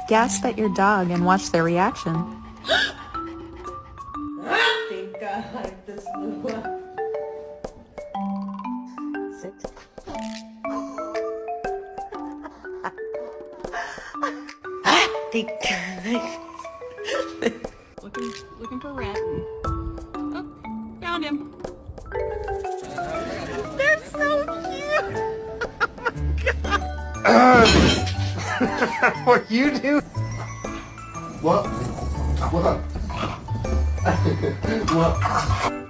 Gasp at your dog and watch their reaction. I think I like this new one. Sit. I think I like Looking for rat. Oh, found him. They're so cute! What you do? What? What? What?